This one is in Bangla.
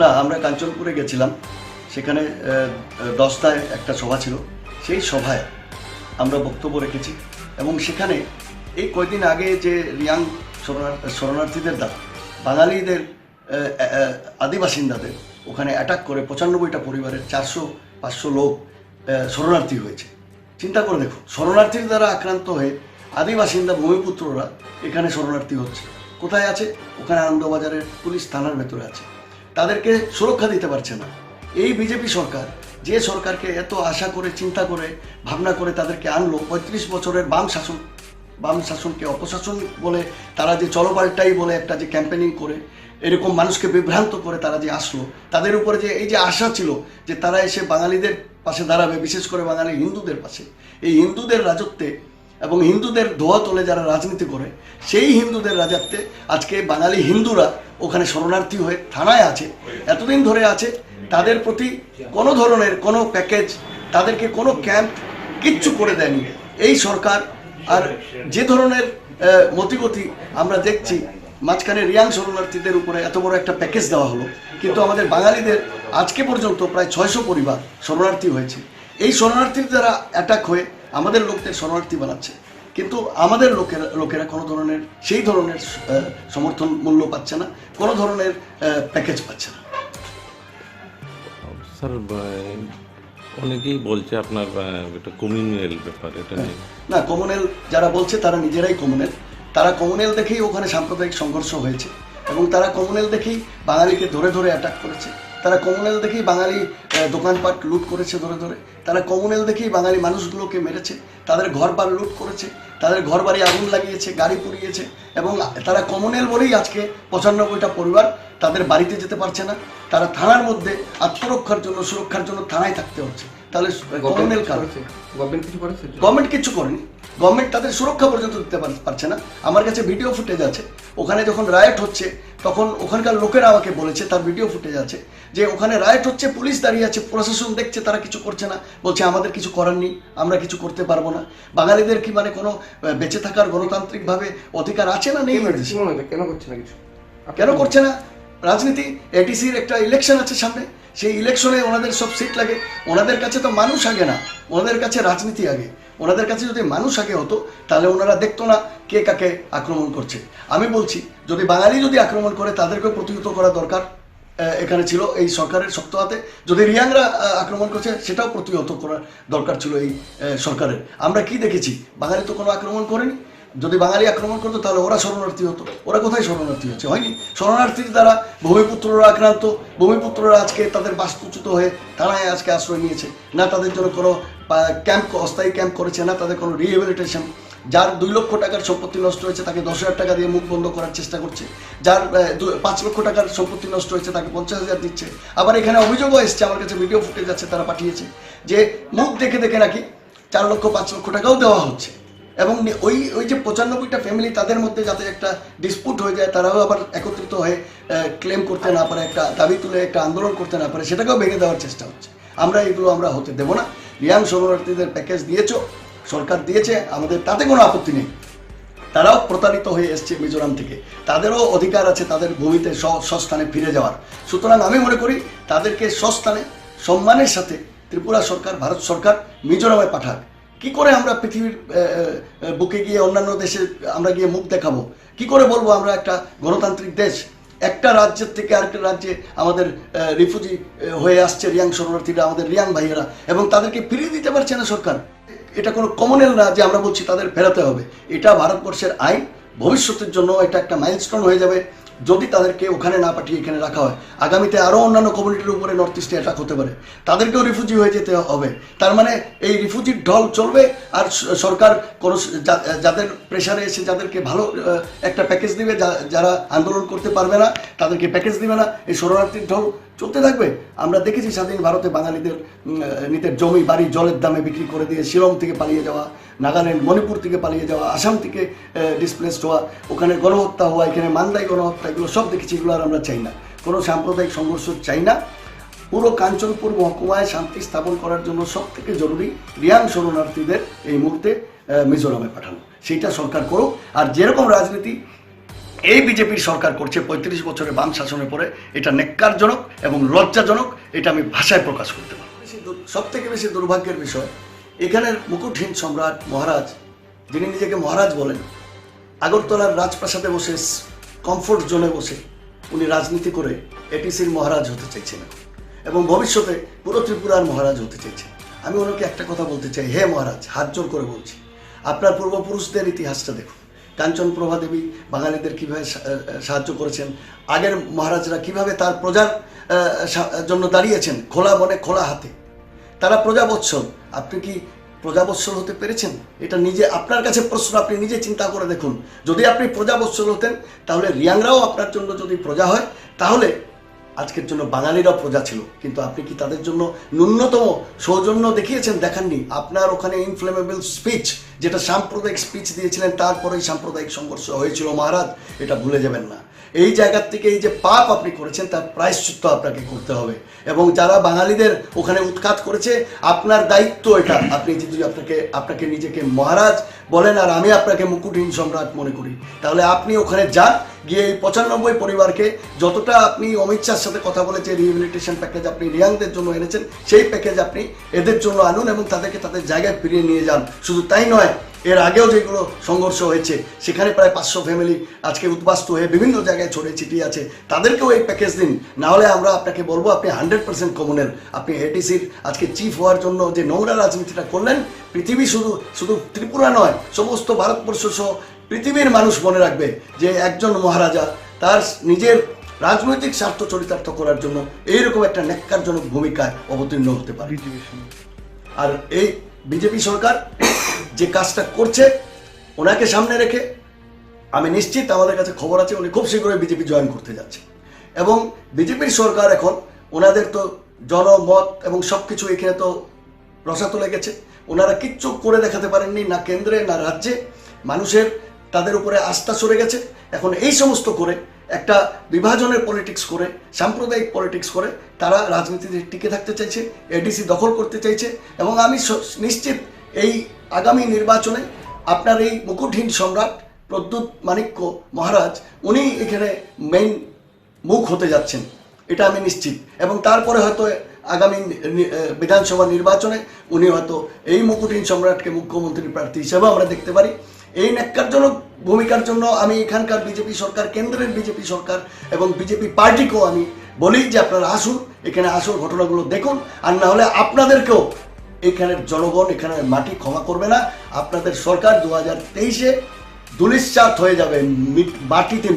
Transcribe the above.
না, আমরা কাঞ্চনপুরে গেছিলাম। সেখানে 10টায় একটা সভা ছিল। সেই সভায় আমরা বক্তব্য রেখেছি এবং সেখানে এই কয়েকদিন আগে যে রিয়াং শরণার্থীদের দ্বারা বাঙালিদের আদিবাসিন্দাদের ওখানে অ্যাটাক করে 95টা পরিবারের 400-500 লোক শরণার্থী হয়েছে। চিন্তা করে দেখো, শরণার্থীর দ্বারা আক্রান্ত হয়ে আদিবাসিন্দা ভূমিপুত্ররা এখানে শরণার্থী হচ্ছে। কোথায় আছে? ওখানে আনন্দবাজারের পুলিশ থানার ভেতরে আছে। তাদেরকে সুরক্ষা দিতে পারছে না। এই বিজেপি সরকার, যে সরকারকে এত আশা করে, চিন্তা করে, ভাবনা করে তাদেরকে আনলো, 35 বছরের বাম শাসনকে অপশাসন বলে তারা যে চলপাল্টাই বলে একটা যে ক্যাম্পেনিং করে এরকম মানুষকে বিভ্রান্ত করে তারা যে আসলো, তাদের উপরে যে এই যে আশা ছিল যে তারা এসে বাঙালিদের পাশে দাঁড়াবে, বিশেষ করে বাঙালি হিন্দুদের পাশে, এই হিন্দুদের রাজত্বে এবং হিন্দুদের ধোয়া তোলে যারা রাজনীতি করে, সেই হিন্দুদের রাজত্বে আজকে বাঙালি হিন্দুরা ওখানে শরণার্থী হয়ে থানায় আছে, এতদিন ধরে আছে। তাদের প্রতি কোনো ধরনের কোনো প্যাকেজ, তাদেরকে কোনো ক্যাম্প কিচ্ছু করে দেয়নি এই সরকার। আর যে ধরনের মতিগতি আমরা দেখছি, মাঝখানে রিয়াং শরণার্থীদের উপরে এত বড় একটা প্যাকেজ দেওয়া হলো, কিন্তু আমাদের বাঙালিদের আজকে পর্যন্ত প্রায় 600 পরিবার শরণার্থী হয়েছে। এই শরণার্থীর দ্বারা অ্যাটাক হয়ে আমাদের লোকদের শরণার্থী বানাচ্ছে, কিন্তু আমাদের লোকেরা কোনো ধরনের সেই ধরনের সমর্থন মূল্য পাচ্ছে না, কোনো ধরনের প্যাকেজ পাচ্ছে না। স্যার, অনেকেই বলছে আপনার এটা কমিউনাল ব্যাপার, এটা না, কমিউনাল যারা বলছে তারা নিজেরাই কমিউনাল। তারা কমিউনাল দেখেই ওখানে সাম্প্রদায়িক সংঘর্ষ হয়েছে এবং তারা কমিউনাল দেখেই বাঙালিকে ধরে ধরে অ্যাটাক করেছে। তারা কমিউনাল দেখেই বাঙালি দোকানপাট লুট করেছে ধরে ধরে। তারা কমিউনাল দেখেই বাঙালি মানুষগুলোকে মেরেছে, তাদের ঘরবাড়ি লুট করেছে, তাদের ঘরবাড়ি আগুন লাগিয়েছে, গাড়ি পুড়িয়েছে। এবং তারা কমিউনাল বলেই আজকে 95টা পরিবার তাদের বাড়িতে যেতে পারছে না। তারা থানার মধ্যে আত্মরক্ষার জন্য, সুরক্ষার জন্য থানায় থাকতে হচ্ছে। তাহলে কমিউনাল কারণ গভর্নমেন্ট কিছু করেনি। গভর্নমেন্ট তাদের সুরক্ষা পর্যন্ত দিতে পারছে না। আমার কাছে ভিডিও ফুটেজ আছে, ওখানে যখন রায়ট হচ্ছে তখন ওখানকার লোকেরা আমাকে বলেছে, তার ভিডিও ফুটেজ আছে, যে ওখানে রায়ট হচ্ছে, পুলিশ দাঁড়িয়ে আছে, প্রশাসন দেখছে, তারা কিছু করছে না, বলছে আমাদের কিছু করার নেই, আমরা কিছু করতে পারবো না। বাঙালিদের কি মানে কোনো বেঁচে থাকার গণতান্ত্রিকভাবে অধিকার আছে না নেই? কেন করছে না? রাজনীতি, এডিসির একটা ইলেকশন আছে সামনে, সেই ইলেকশনে ওনাদের সব সিট লাগে। ওনাদের কাছে তো মানুষ আগে না, ওনাদের কাছে রাজনীতি আগে। ওনাদের কাছে যদি মানুষ আগে হতো তাহলে ওনারা দেখতো না কে কাকে আক্রমণ করছে। আমি বলছি, যদি বাঙালি যদি আক্রমণ করে তাদেরকেও প্রতিহত করা দরকার এখানে ছিল এই সরকারের শক্ত হাতে। যদি রিয়াংরা আক্রমণ করছে সেটাও প্রতিহত করার দরকার ছিল এই সরকারের। আমরা কি দেখেছি? বাঙালি তো কোনো আক্রমণ করেনি। যদি বাঙালি আক্রমণ করতো তাহলে ওরা শরণার্থী হতো। ওরা কোথায় শরণার্থী হচ্ছে? হয়নি। শরণার্থীর দ্বারা ভূমিপুত্ররা আক্রান্ত, ভূমিপুত্ররা আজকে তাদের বাস্তুচ্যুত হয়ে থানায় আজকে আশ্রয় নিয়েছে। না তাদের জন্য কোনো ক্যাম্প, অস্থায়ী ক্যাম্প করেছে, না তাদের কোনো রিহেবিলিটেশন। যার 2 লক্ষ টাকার সম্পত্তি নষ্ট হয়েছে তাকে 10,000 টাকা দিয়ে মুখ বন্ধ করার চেষ্টা করছে। যার 5 লক্ষ টাকার সম্পত্তি নষ্ট হয়েছে তাকে 50,000 দিচ্ছে। আবার এখানে অভিযোগও এসছে, আমার কাছে ভিডিও ফুটেজ আছে, তারা পাঠিয়েছে যে মুখ দেখে দেখে নাকি 4 লক্ষ 5 লক্ষ টাকাও দেওয়া হচ্ছে। এবং ওই যে 95টা ফ্যামিলি, তাদের মধ্যে যাতে একটা ডিসপুট হয়ে যায়, তারাও আবার একত্রিত হয়ে ক্লেম করতে না পারে, একটা দাবি তুলে একটা আন্দোলন করতে না পারে, সেটাকেও ভেঙে দেওয়ার চেষ্টা হচ্ছে। এগুলো আমরা হতে দেবো না। রিয়াং শরণার্থীদের প্যাকেজ দিয়েছ, সরকার দিয়েছে, আমাদের তাতে কোনো আপত্তি নেই। তারাও প্রতারিত হয়ে এসছে মিজোরাম থেকে, তাদেরও অধিকার আছে তাদের ভূমিতে স্বস্থানে ফিরে যাওয়ার। সুতরাং আমি মনে করি তাদেরকে স্বস্থানে সম্মানের সাথে ত্রিপুরা সরকার, ভারত সরকার মিজোরামে পাঠাক। কি করে আমরা পৃথিবীর বুকে গিয়ে অন্যান্য দেশে আমরা গিয়ে মুখ দেখাবো? কি করে বলবো আমরা একটা গণতান্ত্রিক দেশ? একটা রাজ্যের থেকে আরেকটা রাজ্যে আমাদের রিফিউজি হয়ে আসছে রিয়াং শরণার্থীরা, আমাদের রিয়াং ভাইয়েরা, এবং তাদেরকে ফিরিয়ে দিতে পারছে না সরকার। এটা কোনো কমনেল না যে আমরা বলছি তাদের ফেরাতে হবে। এটা ভারতবর্ষের আইন। ভবিষ্যতের জন্য এটা একটা মাইলস্টোন হয়ে যাবে যদি তাদেরকে ওখানে না পাঠিয়ে এখানে রাখা হয়। আগামীতে আরও অন্যান্য কমিউনিটির উপরে নর্থ ইস্টে অ্যাটাক হতে পারে, তাদেরকেও রিফিউজি হয়ে যেতে হবে। তার মানে এই রিফিউজির ঢল চলবে, আর সরকার কোনো যাদের প্রেশারে এসে যাদেরকে ভালো একটা প্যাকেজ দিবে, যারা আন্দোলন করতে পারবে না তাদেরকে প্যাকেজ দিবে না, এই শরণার্থীর ঢল চলতে থাকবে। আমরা দেখেছি স্বাধীন ভারতে বাঙালিদের নিজের জমি বাড়ি জলের দামে বিক্রি করে দিয়ে শিলং থেকে পালিয়ে যাওয়া, নাগাল্যান্ড মণিপুর থেকে পালিয়ে যাওয়া, আসাম থেকে ডিসপ্লেসড হওয়া, ওখানে গণহত্যা হওয়া, এখানে মান্দাই গণহত্যা, এগুলো সব দেখেছি। এগুলো আর আমরা চাই না, কোনো সাম্প্রদায়িক সংঘর্ষ চাই না। পুরো কাঞ্চনপুর মহকুমায় শান্তি স্থাপন করার জন্য সবথেকে জরুরি রিয়াং শরণার্থীদের এই মুহূর্তে মিজোরামে পাঠানো, সেইটা সরকার করুক। আর যেরকম রাজনীতি এই বিজেপির সরকার করছে 35 বছরে বাম শাসনের পরে, এটা নেক্কারজনক এবং লজ্জাজনক। এটা আমি ভাষায় প্রকাশ করতে পারি। সব থেকে বেশি দুর্ভাগ্যের বিষয়, এখানের মুকুটহীন সম্রাট মহারাজ, যিনি নিজেকে মহারাজ বলেন, আগরতলার রাজপ্রাসাদে বসে কমফোর্ট জোনে বসে উনি রাজনীতি করে এটিসির মহারাজ হতে চাইছেন এবং ভবিষ্যতে পুরো ত্রিপুরার মহারাজ হতে চাইছেন। আমি ওনাকে একটা কথা বলতে চাই, হে মহারাজ, হাত জোর করে বলছি, আপনার পূর্বপুরুষদের ইতিহাসটা দেখুন। কাঞ্চন প্রভা দেবী বাঙালিদের কীভাবে সাহায্য করেছেন, আগের মহারাজরা কিভাবে তার প্রজার জন্য দাঁড়িয়েছেন খোলা মনে খোলা হাতে। তারা প্রজাবৎসল, আপনি কি প্রজাবৎসল হতে পেরেছেন? এটা নিজে আপনার কাছে প্রশ্ন, আপনি নিজে চিন্তা করে দেখুন। যদি আপনি প্রজাবৎসল হতেন, তাহলে রিয়াংরাও আপনার জন্য যদি প্রজা হয়, তাহলে আজকের জন্য বাঙালিরা প্রজা ছিল। কিন্তু আপনি কি তাদের জন্য ন্যূনতম সৌজন্য দেখিয়েছেন? দেখাননি। আপনার ওখানে ইনফ্লেমেবল স্পিচ, যেটা সাম্প্রদায়িক স্পিচ দিয়েছিলেন, তারপরেই সাম্প্রদায়িক সংঘর্ষ হয়েছিল মহারাজ, এটা ভুলে যাবেন না। এই জায়গার থেকে এই যে পাপ আপনি করেছেন, তার প্রায়শ্চিত্ত আপনাকে করতে হবে। এবং যারা বাঙালিদের ওখানে উৎখাত করেছে, আপনার দায়িত্ব এটা। আপনি যদি আপনাকে নিজেকে মহারাজ বলেন আর আমি আপনাকে মুকুটহীন সম্রাট মনে করি, তাহলে আপনি ওখানে যান, গিয়ে এই 95 পরিবারকে যতটা আপনি অমিত শাহর সাথে কথা বলে যে রিহেবিলিটেশন প্যাকেজ আপনি রিয়াংদের জন্য এনেছেন, সেই প্যাকেজ আপনি এদের জন্য আনুন এবং তাদেরকে তাদের জায়গায় ফিরিয়ে নিয়ে যান। শুধু তাই নয়, এর আগেও যেগুলো সংঘর্ষ হয়েছে, সেখানে প্রায় 500 ফ্যামিলি আজকে উদ্বাস্তু হয়ে বিভিন্ন জায়গায় ছড়িয়ে ছিটিয়ে আছে, তাদেরকেও এই প্যাকেজ দিন। না হলে আমরা আপনাকে বলবো আপনি 100% কমিউনাল। আপনি এটিসির আজকে চিফ হওয়ার জন্য যে নোংরা রাজনীতিটা করলেন, পৃথিবী শুধু ত্রিপুরা নয়, সমস্ত ভারতবর্ষ সহ পৃথিবীর মানুষ মনে রাখবে যে একজন মহারাজা তার নিজের রাজনৈতিক স্বার্থ চরিতার্থ করার জন্য এইরকম একটা ন্যাক্কারজনক ভূমিকায় অবতীর্ণ হতে পারে। আর এই বিজেপি সরকার যে কাজটা করছে, ওনাকে সামনে রেখে আমি নিশ্চিত, আমাদের কাছে খবর আছে উনি খুব শীঘ্রই বিজেপি জয়েন করতে যাচ্ছে। এবং বিজেপির সরকার এখন ওনাদের তো জনমত এবং সব কিছু এখানে তো রসাতলে গেছে। ওনারা কিচ্ছু করে দেখাতে পারেননি, না কেন্দ্রে না রাজ্যে। মানুষের তাদের উপরে আস্থা সরে গেছে। এখন এই সমস্ত করে একটা বিভাজনের পলিটিক্স করে, সাম্প্রদায়িক পলিটিক্স করে তারা রাজনীতিতে টিকে থাকতে চাইছে, এডিসি দখল করতে চাইছে। এবং আমি নিশ্চিত এই আগামী নির্বাচনে আপনার এই মুকুটহীন সম্রাট প্রদ্যুৎ মাণিক্য মহারাজ, উনি এখানে মেইন মুখ হতে যাচ্ছেন, এটা আমি নিশ্চিত। এবং তারপরে হয়তো আগামী বিধানসভা নির্বাচনে উনি হয়তো এই মুকুটহীন সম্রাটকে মুখ্যমন্ত্রী প্রার্থী হিসেবে আমরা দেখতে পারি। এই ন্যাক্কারজনক ভূমিকার জন্য আমি এখানকার বিজেপি সরকার, কেন্দ্রের বিজেপি সরকার এবং বিজেপি পার্টিকেও আমি বলি যে আপনারা আসুন, এখানে আসল ঘটনাগুলো দেখুন। আর না হলে আপনাদেরকেও এখানের জনগণ, এখানের মাটি ক্ষমা করবে না। আপনাদের সরকার 2023-এ ধূলিসাৎ হয়ে যাবে, মাটিতে।